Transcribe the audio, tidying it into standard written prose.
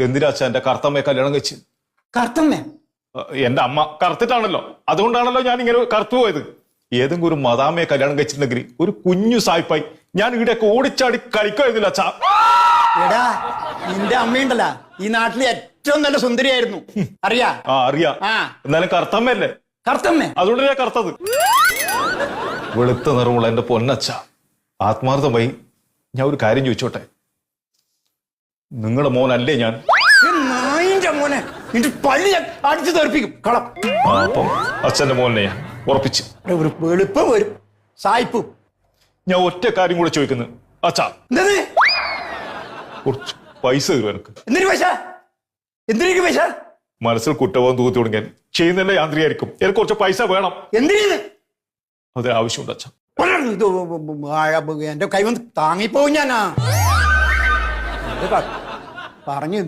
എന്തിനാ അച്ഛാ എന്റെ കറുത്തമ്മയെ കല്യാണം കഴിച്ച്? കറുത്തമ്മേ? എന്റെ അമ്മ കറുത്തിട്ടാണല്ലോ, അതുകൊണ്ടാണല്ലോ ഞാൻ ഇങ്ങനെ കറുത്തു പോയത്. ഏതെങ്കിലും ഒരു മദാമയെ കല്യാണം കഴിച്ചിട്ടുണ്ടെങ്കിൽ ഒരു കുഞ്ഞു സായിപ്പായി ഞാൻ ഇവിടെയൊക്കെ ഓടിച്ചാടി കളിക്കുമായിരുന്നില്ല അച്ഛാ. എടാ, നിന്റെ അമ്മയുണ്ടല്ല ഈ നാട്ടിലെ ഏറ്റവും നല്ല സുന്ദരിയായിരുന്നു, അറിയാ? അറിയാ. എന്നാലും കറുത്തമ്മയല്ലേ? കറുത്തമ്മേ? അതുകൊണ്ട് ഞാൻ കറുത്തത്. വെളുത്ത നിറമുള്ള എന്റെ പൊന്നച്ഛ, ആത്മാർത്ഥമായി ഞാൻ ഒരു കാര്യം ചോദിച്ചോട്ടെ, നിങ്ങളുടെ മോനല്ലേ ഞാൻ? നായിന്റെ മോനെ, നിന്റെ പള്ളി അടിച്ചു തെറിപ്പിക്കും കളം. അപ്പം അച്ഛന്റെ മോനെ ഞാൻ ഉറപ്പിച്ച്. ഒരു വെളുപ്പം വരും സായിപ്പും. ഞാൻ ഒറ്റ കാര്യം കൂടെ ചോദിക്കുന്നു അച്ഛാ, എന്തത്? കുറച്ച് പൈസ തരും എനിക്ക്. എന്തിനു പൈസ? എന്തിനു പൈസ? മനസ്സിൽ കുറ്റബോധം തൂത്തി തുടങ്ങിയാൽ ചെയ്യുന്നല്ലേ യാന്ത്രിയായിരിക്കും. എനിക്ക് കുറച്ച് പൈസ വേണം. എന്തിനു? അത് ആവശ്യമുണ്ട് അച്ഛാ. എന്റെ കൈ വന്ന് താങ്ങിപ്പോവും ഞാനാ പറഞ്ഞു.